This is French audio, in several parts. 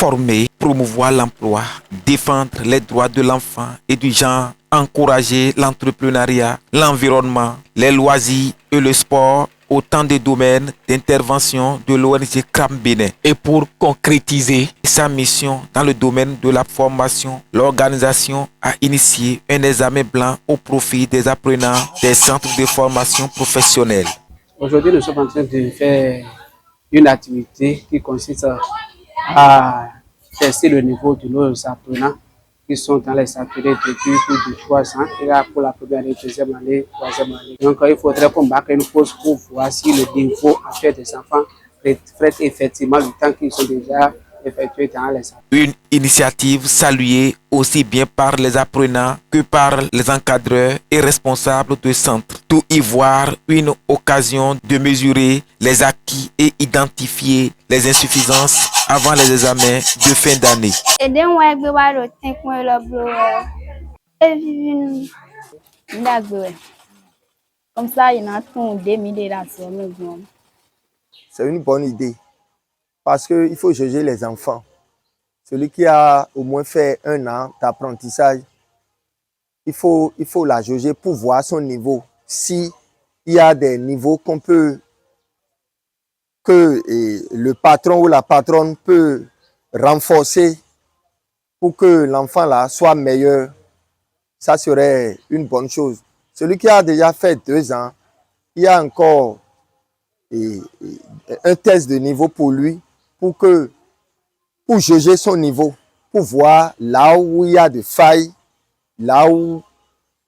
former, promouvoir l'emploi, défendre les droits de l'enfant et du genre, encourager l'entrepreneuriat, l'environnement, les loisirs et le sport, autant de domaines d'intervention de l'ONG CRAM Bénin. Et pour concrétiser sa mission dans le domaine de la formation, l'organisation a initié un examen blanc au profit des apprenants des centres de formation professionnelle. Aujourd'hui, nous sommes en train de faire une activité qui consiste à tester le niveau de nos apprenants qui sont dans les ateliers depuis plus de 3 ans, et là pour la première année, deuxième année, troisième année. Donc il faudrait qu'on marque une pause pour voir si le niveau actuel des enfants reflète effectivement le temps qu'ils sont déjà effectués dans les ateliers. Une initiative saluée aussi bien par les apprenants que par les encadreurs et responsables de centres. Tout y voir une occasion de mesurer les acquis et identifier les insuffisances avant les examens de fin d'année. Comme ça, il y en a tout démidé là sur nous. C'est une bonne idée parce qu'il faut juger les enfants. Celui qui a au moins fait 1 an d'apprentissage, il faut la juger pour voir son niveau. S'il y a des niveaux que le patron ou la patronne peut renforcer pour que l'enfant là soit meilleur, ça serait une bonne chose. Celui qui a déjà fait 2 ans, il y a encore un test de niveau pour lui, pour juger son niveau, pour voir là où il y a des failles, là où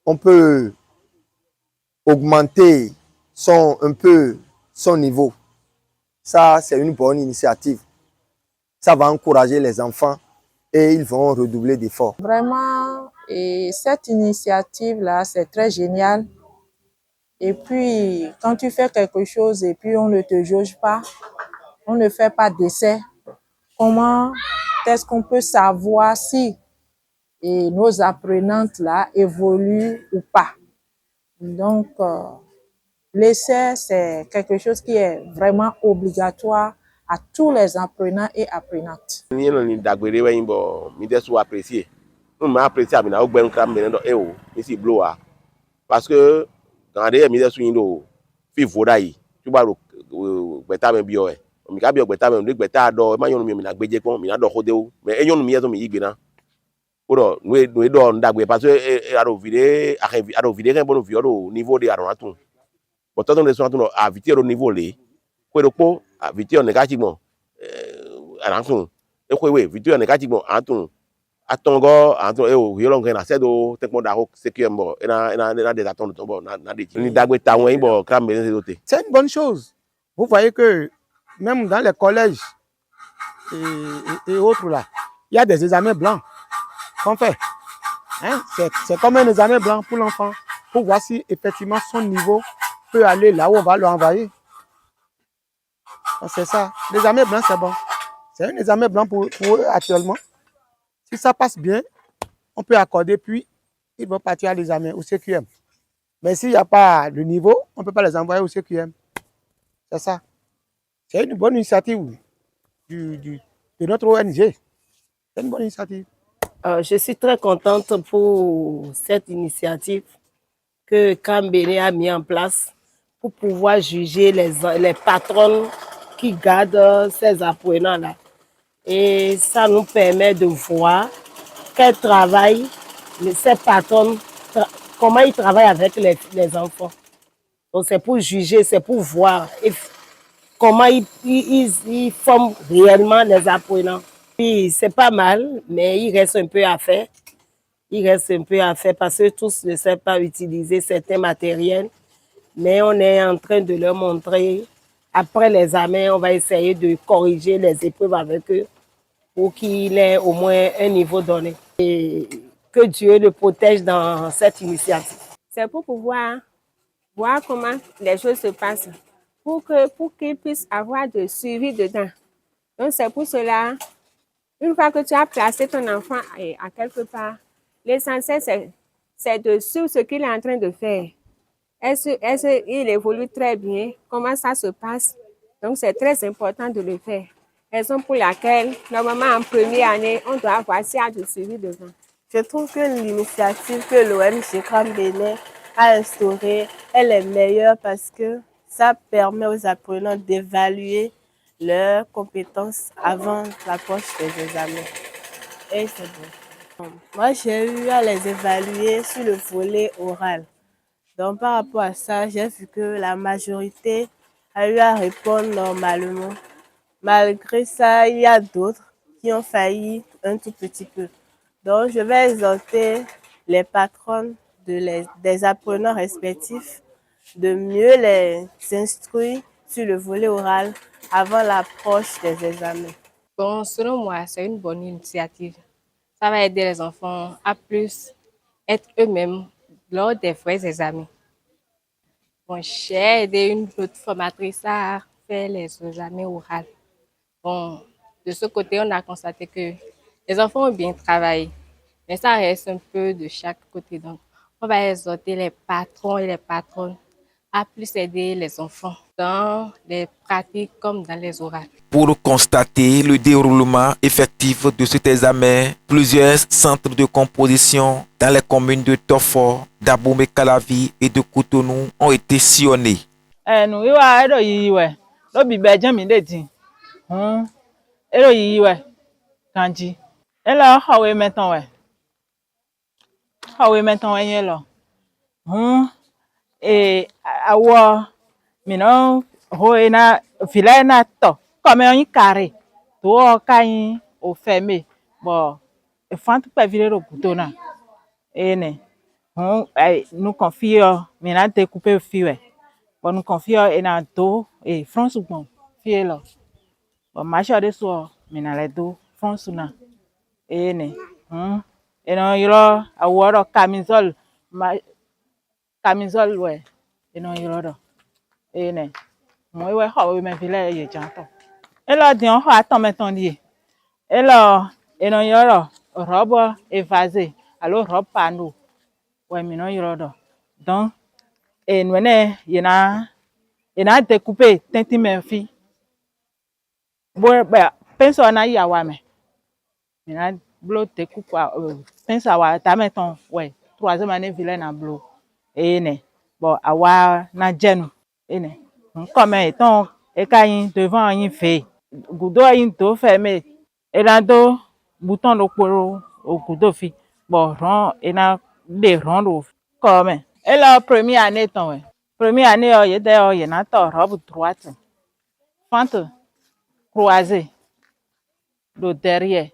on peut augmenter un peu son niveau. Ça, c'est une bonne initiative. Ça va encourager les enfants et ils vont redoubler d'efforts. Vraiment, et cette initiative-là, c'est très génial. Et puis, quand tu fais quelque chose et puis on ne te juge pas, on ne fait pas d'essai, comment est-ce qu'on peut savoir si nos apprenantes là évoluent ou pas? Donc, l'essai, c'est quelque chose qui est vraiment obligatoire à tous les apprenants et apprenantes. Parce que quand on est sur une fille vodaï, tu vas au bêta même bio. On m'a bien bêta même, le bêta d'or, mais on m'a bien quoi, mais d'or hodéo, mais ayons nous mieux mi igna. Pour nous d'or d'agwe parce que à revider un bon viol au niveau des aromatons. Pourtant on est sur un à viter au niveau les. Quoi de quoi à viter négativement à l'enton. Et quoi oui, viter négativement à l'enton. Atongo anto yolonge na sedo tekmo daro sekiembo na des attentes tombo na des ni dagwe tawen bo kram ben sedoté. C'est une bonne chose. Vous voyez que même dans les collèges et autres là, il y a des examens blancs qu'on fait. Hein? C'est comme un examen blanc pour l'enfant, pour voir si effectivement son niveau peut aller là où on va l'envoyer. C'est ça. L'examen blanc, c'est bon. C'est un examen blanc pour eux actuellement. Si ça passe bien, on peut accorder, puis ils vont partir à l'examen au CQM. Mais s'il n'y a pas le niveau, on ne peut pas les envoyer au CQM. C'est ça. C'est une bonne initiative de notre ONG. C'est une bonne initiative. Je suis très contente pour cette initiative que CRAM Bénin a mis en place pour pouvoir juger les patrons qui gardent ces apprenants-là. Et ça nous permet de voir quel travail ces patrons, comment ils travaillent avec les enfants. Donc c'est pour juger, c'est pour voir comment ils forment réellement les apprenants. Puis c'est pas mal, mais il reste un peu à faire. Il reste un peu à faire parce que tous ne savent pas utiliser certains matériels. Mais on est en train de leur montrer. Après l'examen, on va essayer de corriger les épreuves avec eux pour qu'il ait au moins un niveau donné. Et que Dieu le protège dans cette initiative. C'est pour pouvoir voir comment les choses se passent, pour qu'ils puissent avoir de suivi dedans. Donc c'est pour cela, une fois que tu as placé ton enfant à quelque part, l'essentiel c'est de suivre ce qu'il est en train de faire. Est-ce qu'il évolue très bien? Comment ça se passe? Donc c'est très important de le faire. Raison pour laquelle, normalement, en première année, on doit avoir ça de suivi devant. Je trouve que l'initiative que l'ONG Camp Bénin a instaurée, elle est meilleure parce que ça permet aux apprenants d'évaluer leurs compétences avant l'approche des examens. Et c'est bon. Moi, j'ai eu à les évaluer sur le volet oral. Donc, par rapport à ça, j'ai vu que la majorité a eu à répondre normalement. Malgré ça, il y a d'autres qui ont failli un tout petit peu. Donc, je vais exhorter les patronnes des apprenants respectifs de mieux les instruire sur le volet oral avant l'approche des examens. Bon, selon moi, c'est une bonne initiative. Ça va aider les enfants à plus être eux-mêmes lors des vrais examens. Bon, j'ai aidé une autre formatrice à faire les examens oraux. Bon, de ce côté, on a constaté que les enfants ont bien travaillé, mais ça reste un peu de chaque côté. Donc, on va exhorter les patrons et les patronnes à plus aider les enfants dans les pratiques comme dans les oraux. Pour constater le déroulement effectif de cet examen, plusieurs centres de composition dans les communes de Tofo, d'Abomey-Calavi et de Cotonou ont été sillonnés. Nous ero yi we kanji ela hawe meton we yen lo awo mino ho ena fila na to comme on carré to kayin o fermé bon e fant pe vire ro gutona ene nous confie mina découper fiwe bon nous confie ena do e France bon fie lo bon marché de so mina le do France na ene eno yoro aworo camisole camisole we eno yoro ene mo we ho we me vile ye janto elo di on ho aton meton die elo eno yoro robe évasé alors robe pano we mi no yoro do donc enwene yena découper tenti me fi bo penso na ya wa me mina blo découpe penso wa ta meton we troisième année vilain na blo ene bon awa na jenu ene comme étant e kayin devant yin fait gudo yin to fermé et là do bouton do poro au gudo fi bon ron et na de ron comme et la première année ton we première année o ye na to robe droite fente croisée do derrière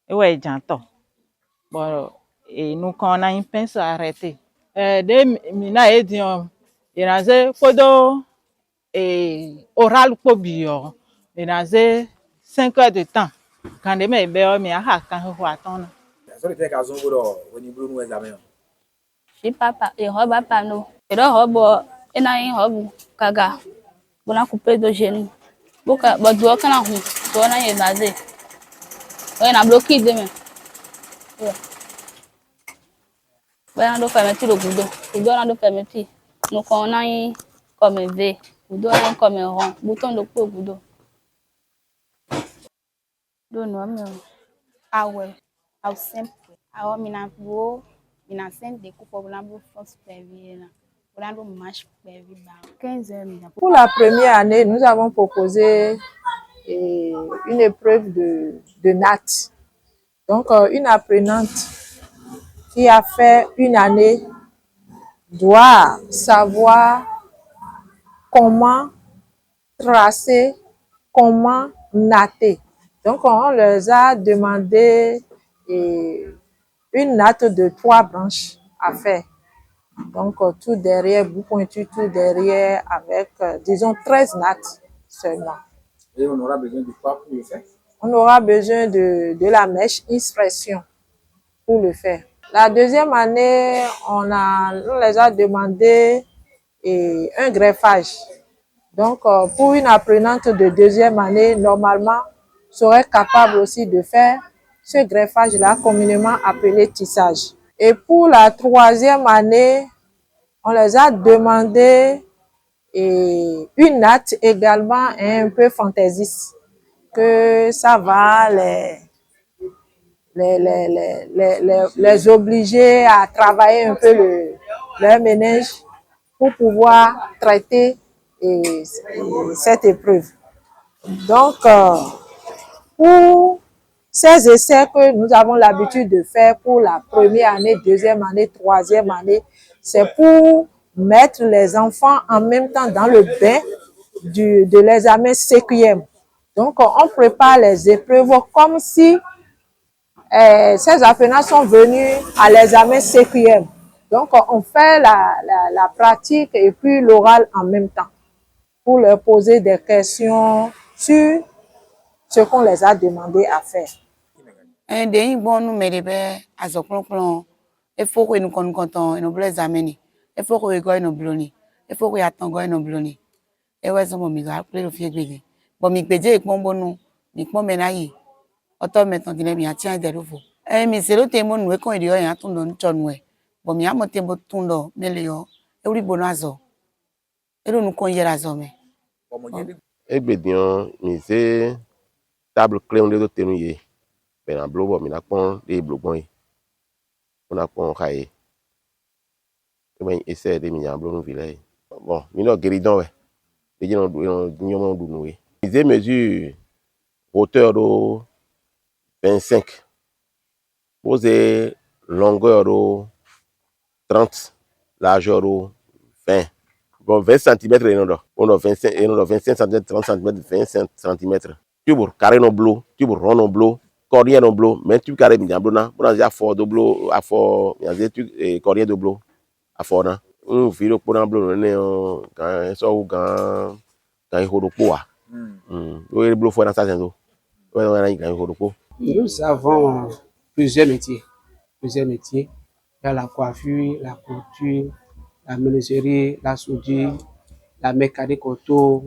et ouais janto bon et nous quand on a une pince arrêté de mina e dion iraze kodo oral ko bio iraze 5 heures de temps quand de me be o mi aha kan ho atona so le fait qu'azon bodo woni blu no examen Si papa e roba pano. E do robo e na in robo kaga. Bona couper do genou. Boka bodo kana hu. Do na ye naze. O na bloquer de me. Ba do permettre le gudo. Gudo na do permettre. No kon na in comme V. Gudo na comme rond. Bouton do po gudo. Do no me. Awe. Au sempre. Awo mina bo. Mina sempre de coupe pour la force supervielle. Pour la marche supervielle. 15 heures. Pour la première année, nous avons proposé une épreuve de natte. Donc, une apprenante qui a fait une année doit savoir comment tracer, comment natter. Donc, on leur a demandé une natte de 3 branches à faire. Donc, tout derrière, bout pointu, tout derrière, avec, disons, 13 nattes seulement. Et on aura besoin de quoi pour le faire? On aura besoin de la mèche expression pour le faire. La deuxième année, on les a demandé un greffage. Donc, pour une apprenante de deuxième année, normalement, serait capable aussi de faire ce greffage-là, communément appelé tissage. Et pour la troisième année, on les a demandé une natte également un peu fantaisiste. que ça va les obliger à travailler un peu leur ménage pour pouvoir traiter cette épreuve. Donc, pour ces essais que nous avons l'habitude de faire pour la première année, deuxième année, troisième année, c'est pour mettre les enfants en même temps dans le bain de l'examen CQM. Donc, on prépare les épreuves comme si ces apprenants sont venus à l'examen CQM. Donc, on fait la pratique et puis l'oral en même temps pour leur poser des questions sur ce qu'on les a demandé à faire. Des bon nous mais des azokron il faut que nous comptons nous les examiner. Il faut que nous bloni. Il faut que attendons nous bloni. Et ouais ça mon gars pour le faire gbede. Bon mi gbede pon bonu, mi pon menayi. Auto meton dine mi ati de rofo. Mi se lo temo nu e kon ide yan tun do nchonu e. Bon mi amo tembo tun do mele yo. E uri bono azo. E lo nu kon yera zo me. Egbedion mi se table clé on de tenu ye. Ben en blobo mi na pon de blogbon yi. On a pon khaye. Ben essayer de mi en blobo village. Bon, mi no guéridon we. De jino nyomo du noué. Ils mesure hauteur de 25. Posé longueur de 30, largeur de 20. Bon, 20 cm, on a 25 cm, 30 cm, 25 cm. Tu veux carré non bleu, tu veux rond non bleu, cordien non bleu, mais tu carré bien bleu, on a fort de bleu, à fort, il y a tu cordien de bleu, à fort, là. On vit le pot en bleu, quand ça ou quand il faut le pot. Le bleu faut dans sa saison. Nous avons plusieurs métiers. Il y a la coiffure, la couture, la menuiserie, la soudure, la mécanique auto,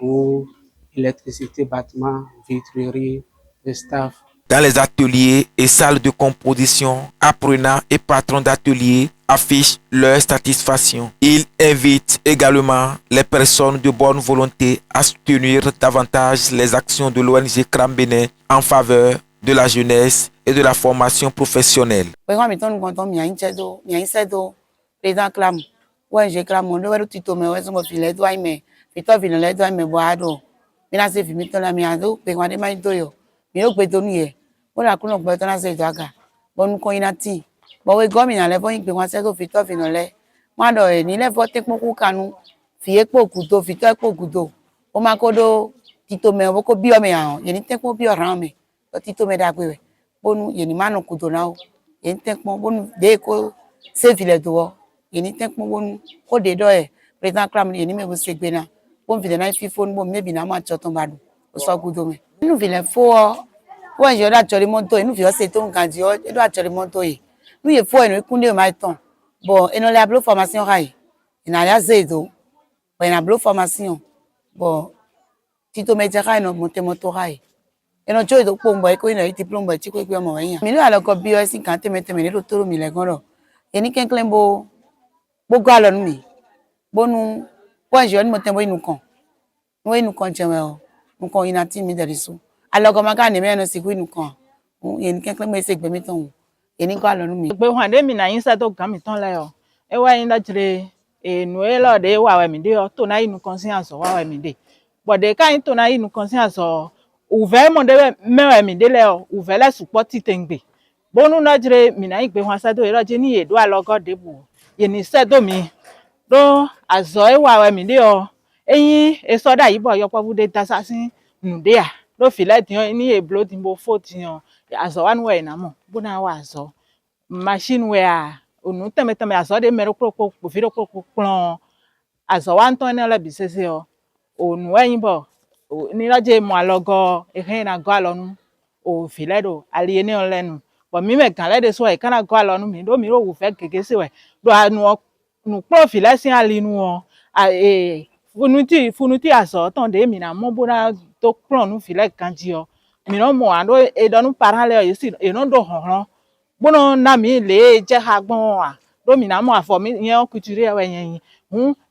roue, électricité, bâtiment, vitrerie, le staff. Dans les ateliers et salles de composition, apprenants et patrons d'ateliers affichent leur satisfaction. Ils invitent également les personnes de bonne volonté à soutenir davantage les actions de l'ONG CRAM Bénin en faveur de la jeunesse et de la formation professionnelle. Bon we gomi na levo yin pe wan se to fi to fi no le ma do ni levo te pon ku kanu fi epo kudo fi to epo kudo o ma ko do tito me o ko bi o me yan ye ni te pon bi o ran me to tito me da gbe we bonu ye ni manu kudo na o ye ni te pon bonu de ko se fi le do ye ni te pon bonu ko de do e president CRAM ye ni me bo se gbe na bon fi de na fi phone bo me bi na ma choton badu o so kudo me nu fi le fo o je da chori monto nu fi o se to nkan ji o do a chori monto yi. Nous il faut une écoute de maïton. Bon, et nous la bleu formation raï. Il a la zédo. Bon, il a bleu formation. Bon, tito média raï no monte moto raï. Et nous joue de pombo et il a été plombo et chico et puis moyen. Mais nous alors que bio est 50 mètres mais le toro mi le goro. Et ni ken klembo bo galon mi. Bon nous ouais jeune monte bo nous kon. Nous kon jeme o. Nous kon inati mi de riso. Alors que ma kan me no siku nous kon. Et ni ken klembo se gbe mi ton. Eni ko alonu mi gbe hwan de mi na yin sa to gan mi ton le o e wa yin da jire nu e lo de wa we mi de o to na yin conscience wa we mi de but de kan to na yin conscience o uve mo de me we mi de le o uve le support ti tengbe bonu na jire mi na yin gbe hwan sa to e lo je ni edo alogo de bu ye ni se do mi do azo e wa we mi de o eyin e so da yi bo yo po bu de dasasin nu de a lo fi le ti ni e blo ti bo fo ti o azo wa nu we na mo bu na wa azo machine we a onu teme azo de mero kro fi ro klon azo wa nton na le bi sese o onu eyin bo ni loje mo alogo e hen na go alonu o fi le do ali ni on lenu bo mi me gan le de so e kana go alonu mi ro wu fe gege se we do anu nu pro fi le sin ali nu o funuti azo ton de mi na mo bo na to klon nu fi le kanji o mi no mo ando e do nu parent le o si e no do hon bono na mi le je ha gbon a do mi na mo afo mi yen couture we yen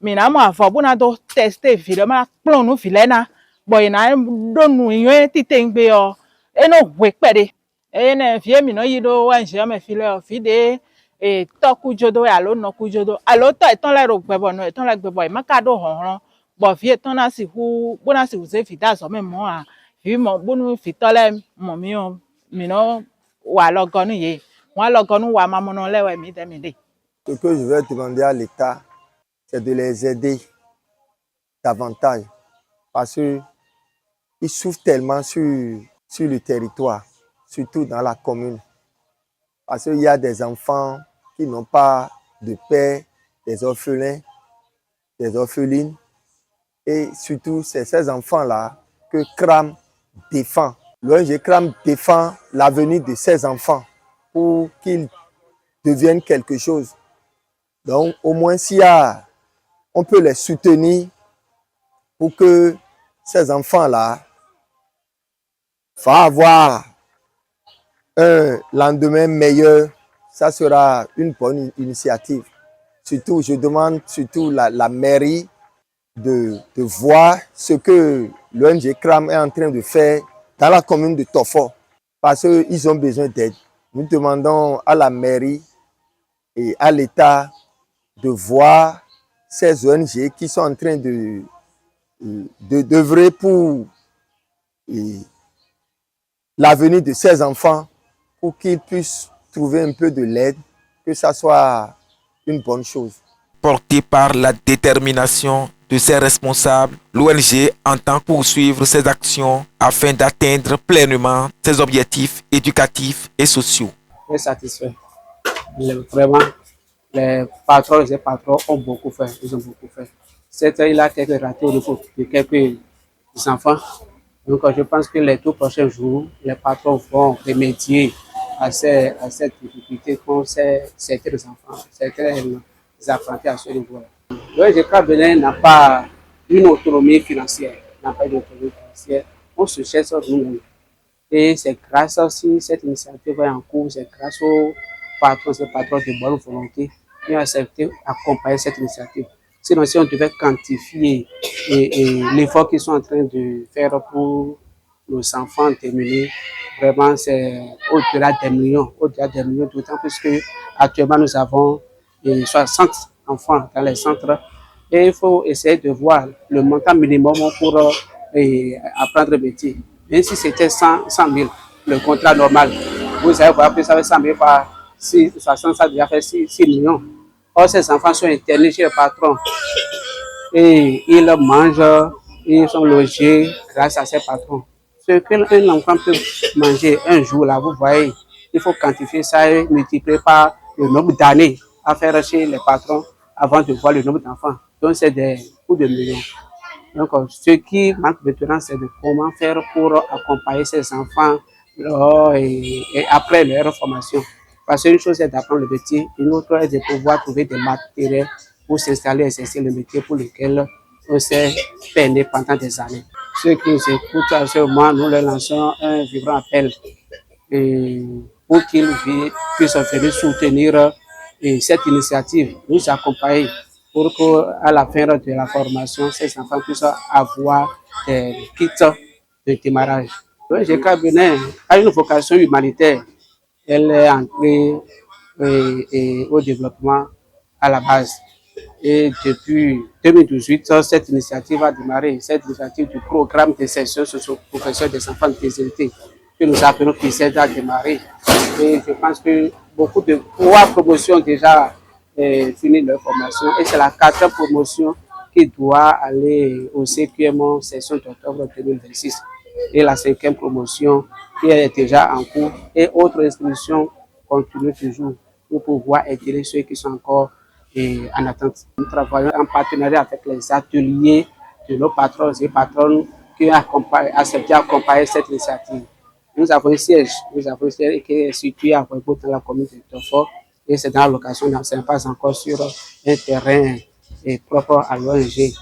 mi na mo afo bona do tester fi le ma plon nu fi le na Bon, il y a un petit et non, oui, perdé. Et ne vie mi no yido wa nje me file fide e to kujodo alo no kujodo alo to eton le ro gbebo no eton le gbebo e makado honron bo vie ton na si hu bona si uze fida so me mo a vi mo bonu fitole mo mi o mi no wa logonu ye wa logonu wa mamono lewe mi de mi de. Ce que je vais demander à l'État, c'est de les aider davantage parce qu'ils souffrent tellement sur le territoire, surtout dans la commune. Parce qu'il y a des enfants qui n'ont pas de père, des orphelins, des orphelines. Et surtout, c'est ces enfants-là que CRAM défend. L'ONG CRAM défend l'avenir de ces enfants pour qu'ils deviennent quelque chose. Donc, au moins, on peut les soutenir pour que ces enfants-là vont avoir un lendemain meilleur. Ça sera une bonne initiative. Surtout, je demande surtout la mairie de voir ce que l'ONG CRAM est en train de faire dans la commune de Tofo parce qu'ils ont besoin d'aide. Nous demandons à la mairie et à l'État de voir ces ONG qui sont en train d'œuvrer pour l'avenir de ces enfants pour qu'ils puissent trouver un peu de l'aide, que ça soit une bonne chose. Porté par la détermination de ses responsables, l'ONG entend poursuivre ses actions afin d'atteindre pleinement ses objectifs éducatifs et sociaux. Très satisfait. Vraiment, les patrons ont beaucoup fait. Ils ont beaucoup fait. Certes, il a quelques ratés au niveau de quelques enfants. Donc, je pense que les tout prochains jours, les patrons vont remédier à cette difficulté qu'ont certains enfants, certains apprentis à ce niveau-là. Le GK Bénin n'a pas une autonomie financière. On se cherche nous-mêmes. Et c'est grâce aussi à cette initiative en cours, c'est grâce aux patrons de bonne volonté qui ont accepté d'accompagner cette initiative. Sinon, si on devait quantifier l'effort qu'ils sont en train de faire pour nos enfants terminés, vraiment c'est au-delà des millions, d'autant plus qu'actuellement nous avons 60 enfants dans les centres et il faut essayer de voir le montant minimum pour apprendre le métier. Même si c'était 100 000, le contrat normal, vous allez voir que ça fait 100 000 par 60, ça déjà fait 6 millions. Or, ces enfants sont internés chez le patron et ils mangent, ils sont logés grâce à ces patrons. Ce qu'un enfant peut manger un jour, là, vous voyez, il faut quantifier ça et multiplier par le nombre d'années à faire chez les patrons avant de voir le nombre d'enfants. Donc, c'est des coups de millions. Donc, ce qui manque maintenant, c'est de comment faire pour accompagner ces enfants et après leur formation. Parce qu'une chose est d'apprendre le métier, une autre est de pouvoir trouver des matériels pour s'installer et exercer le métier pour lequel on s'est peiné pendant des années. Ceux qui nous écoutent à ce moment, nous leur lançons un vibrant appel pour qu'ils puissent venir soutenir cette initiative, nous accompagner pour qu'à la fin de la formation, ces enfants puissent avoir des kits de démarrage. Le GK Bénin a une vocation humanitaire. Elle est entrée au développement à la base. Et depuis 2018, cette initiative a démarré, cette initiative du programme de session socio-professionnelle des enfants déshérités que nous appelons PICED a démarré. Et je pense que beaucoup de 3 promotions déjà fini leur formation et c'est la 4e promotion qui doit aller au CQM session d'octobre 2026 et la 5e promotion qui est déjà en cours et autres inscriptions continuent toujours pour pouvoir aider ceux qui sont encore en attente. Nous travaillons en partenariat avec les ateliers de nos patrons et patronnes qui ont accepté d'accompagner cette initiative. Nous avons un siège qui est situé à Ouébo dans la commune de Tofo et c'est dans la location, ce n'est pas encore sur un terrain propre à l'ONG.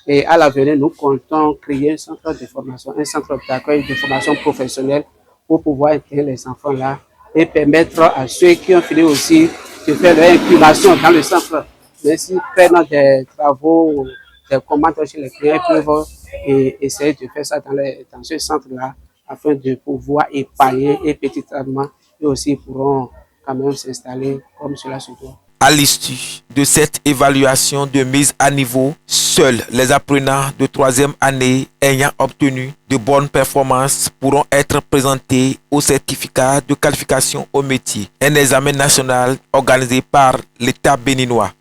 Et à l'avenir, nous comptons créer un centre de formation, un centre d'accueil de formation professionnelle pour pouvoir intégrer les enfants là et permettre à ceux qui ont fini aussi de faire leur incubation dans le centre. Mais s'ils prennent des travaux, des commandes chez les clients, ils peuvent et essayer de faire ça dans ce centre-là afin de pouvoir épargner et petitement et aussi pourront quand même s'installer comme cela se doit. À l'issue de cette évaluation de mise à niveau, seuls les apprenants de 3e année ayant obtenu de bonnes performances pourront être présentés au certificat de qualification au métier, un examen national organisé par l'État béninois.